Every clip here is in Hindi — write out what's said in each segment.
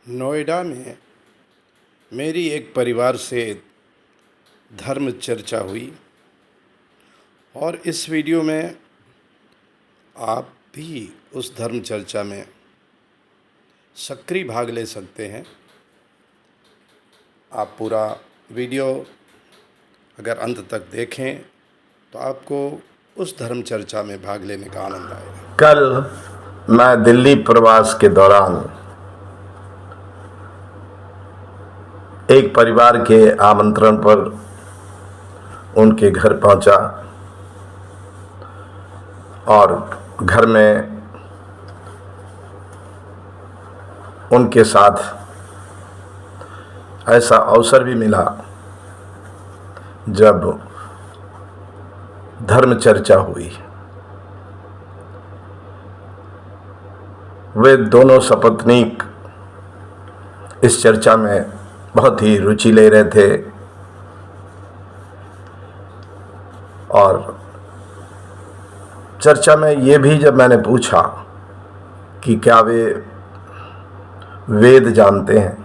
नोएडा में मेरी एक परिवार से धर्म चर्चा हुई और इस वीडियो में आप भी उस धर्म चर्चा में सक्रिय भाग ले सकते हैं। आप पूरा वीडियो अगर अंत तक देखें तो आपको उस धर्म चर्चा में भाग लेने का आनंद आएगा। कल मैं दिल्ली प्रवास के दौरान एक परिवार के आमंत्रण पर उनके घर पहुंचा और घर में उनके साथ ऐसा अवसर भी मिला जब धर्म चर्चा हुई। वे दोनों सपत्नीक इस चर्चा में बहुत ही रुचि ले रहे थे और चर्चा में ये भी जब मैंने पूछा कि क्या वे वेद जानते हैं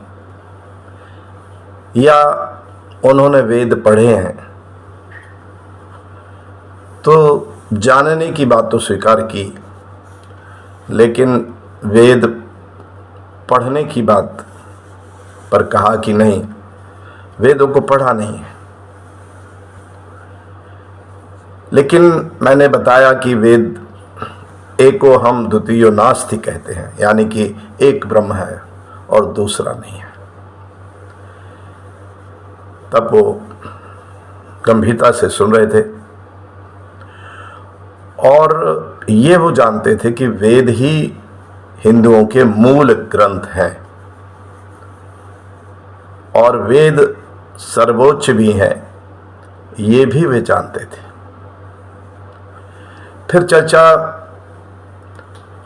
या उन्होंने वेद पढ़े हैं, तो जानने की बात तो स्वीकार की, लेकिन वेद पढ़ने की बात पर कहा कि नहीं, वेदों को पढ़ा नहीं है। लेकिन मैंने बताया कि वेद एको हम द्वितीयो नास्ति कहते हैं, यानी कि एक ब्रह्म है और दूसरा नहीं है। तब वो गंभीरता से सुन रहे थे और ये वो जानते थे कि वेद ही हिंदुओं के मूल ग्रंथ हैं और वेद सर्वोच्च भी हैं, ये भी वे जानते थे। फिर चर्चा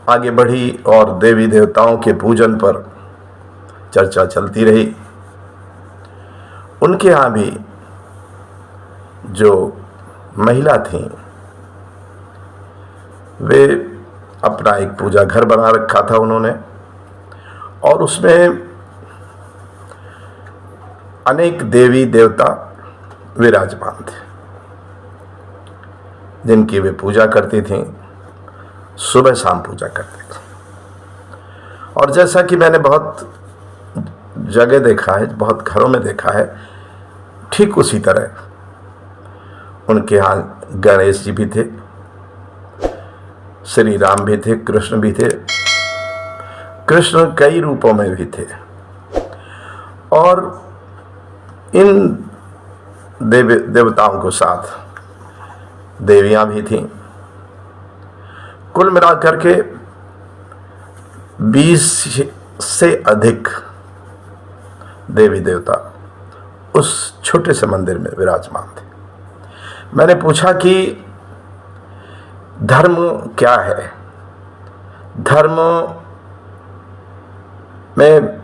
आगे बढ़ी और देवी देवताओं के पूजन पर चर्चा चलती रही। उनके यहाँ भी जो महिला थी वे अपना एक पूजा घर बना रखा था उन्होंने, और उसमें अनेक देवी देवता विराजमान थे जिनकी वे पूजा करती थीं, सुबह शाम पूजा करती थी। और जैसा कि मैंने बहुत जगह देखा है, बहुत घरों में देखा है, ठीक उसी तरह उनके यहाँ गणेश जी भी थे, श्री राम भी थे, कृष्ण भी थे। कृष्ण कई रूपों में भी थे और इन देवताओं के साथ देवियां भी थीं। कुल मिलाकर के 20 से अधिक देवी देवता उस छोटे से मंदिर में विराजमान थे। मैंने पूछा कि धर्म क्या है? धर्म में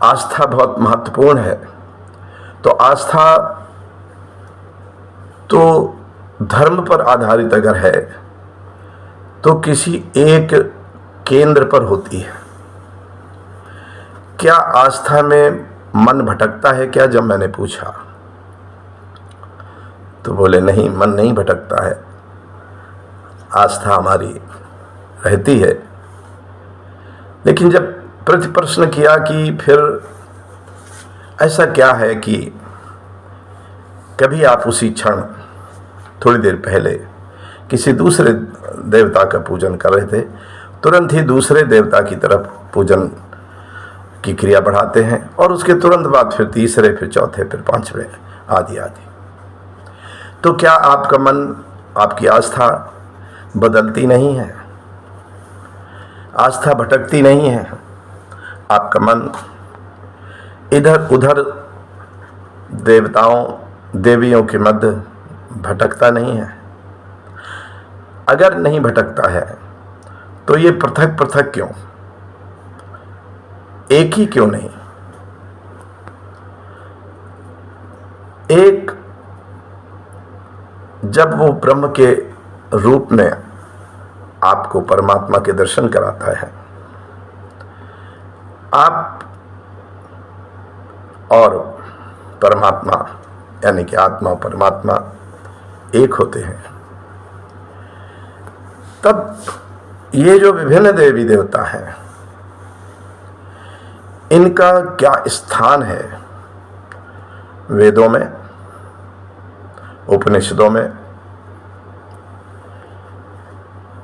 आस्था बहुत महत्वपूर्ण है। तो आस्था तो धर्म पर आधारित अगर है तो किसी एक केंद्र पर होती है। क्या आस्था में मन भटकता है क्या? जब मैंने पूछा तो बोले नहीं, मन नहीं भटकता है, आस्था हमारी रहती है। लेकिन जब प्रति प्रश्न किया कि फिर ऐसा क्या है कि कभी आप उसी क्षण थोड़ी देर पहले किसी दूसरे देवता का पूजन कर रहे थे, तुरंत ही दूसरे देवता की तरफ पूजन की क्रिया बढ़ाते हैं और उसके तुरंत बाद फिर तीसरे, फिर चौथे, फिर पांचवें, आदि आदि। तो क्या आपका मन, आपकी आस्था बदलती नहीं है? आस्था भटकती नहीं है? आपका मन इधर उधर देवताओं देवियों के मध्य भटकता नहीं है? अगर नहीं भटकता है तो ये पृथक पृथक क्यों, एक ही क्यों नहीं? एक जब वो ब्रह्म के रूप में आपको परमात्मा के दर्शन कराता है, आप और परमात्मा यानी कि आत्मा और परमात्मा एक होते हैं, तब ये जो विभिन्न देवी देवता हैं, इनका क्या स्थान है वेदों में, उपनिषदों में।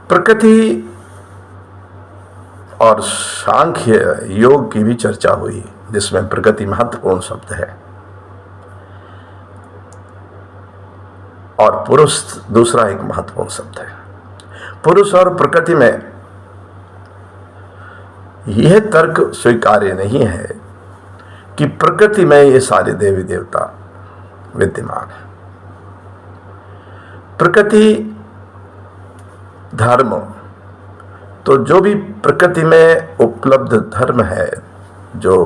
प्रकृति और सांख्य योग की भी चर्चा हुई, जिसमें प्रकृति महत्वपूर्ण शब्द है और पुरुष दूसरा एक महत्वपूर्ण शब्द है। पुरुष और प्रकृति में यह तर्क स्वीकार्य नहीं है कि प्रकृति में ये सारे देवी देवता विद्यमान है। प्रकृति धर्म, तो जो भी प्रकृति में उपलब्ध धर्म है, जो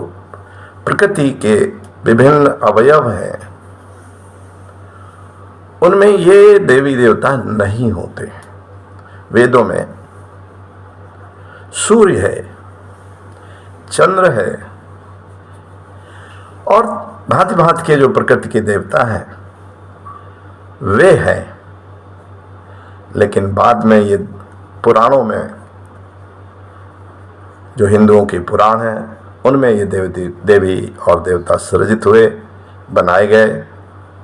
प्रकृति के विभिन्न अवयव हैं, उनमें ये देवी देवता नहीं होते। वेदों में सूर्य है, चंद्र है और भांति भांति के जो प्रकृति के देवता हैं वे हैं, लेकिन बाद में ये पुराणों में, जो हिंदुओं के पुराण हैं, उनमें ये देवी और देवता सृजित हुए, बनाए गए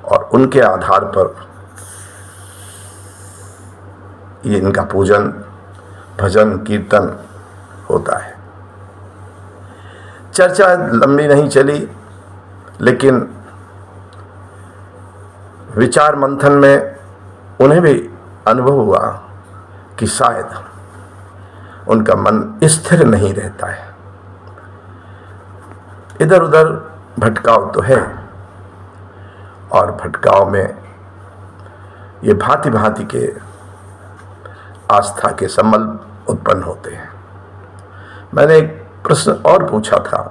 और उनके आधार पर ये इनका पूजन, भजन, कीर्तन होता है। चर्चा लंबी नहीं चली, लेकिन विचार मंथन में उन्हें भी अनुभव हुआ कि शायद उनका मन स्थिर नहीं रहता है, इधर उधर भटकाव तो है, और भटकाव में ये भांति भांति के आस्था के संबल उत्पन्न होते हैं। मैंने एक प्रश्न और पूछा था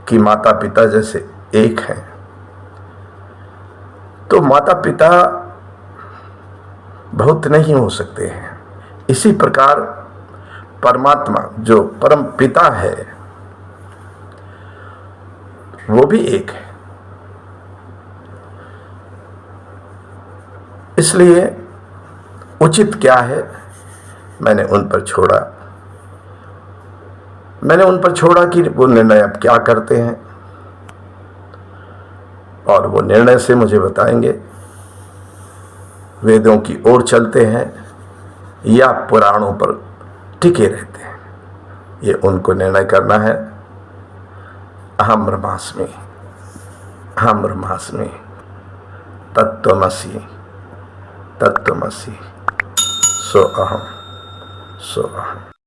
कि माता पिता जैसे एक हैं, तो माता पिता बहुत नहीं हो सकते हैं। इसी प्रकार परमात्मा जो परम पिता है वो भी एक है। इसलिए उचित क्या है, मैंने उन पर छोड़ा कि वो निर्णय अब क्या करते हैं, और वो निर्णय से मुझे बताएंगे वेदों की ओर चलते हैं या पुराणों पर टिके रहते हैं। ये उनको निर्णय करना है। अहम ब्रह्मास्मि, अहम ब्रह्मास्मि, तत्त्वमसि, तत्त्वमसि, सो अहम, सो अहम।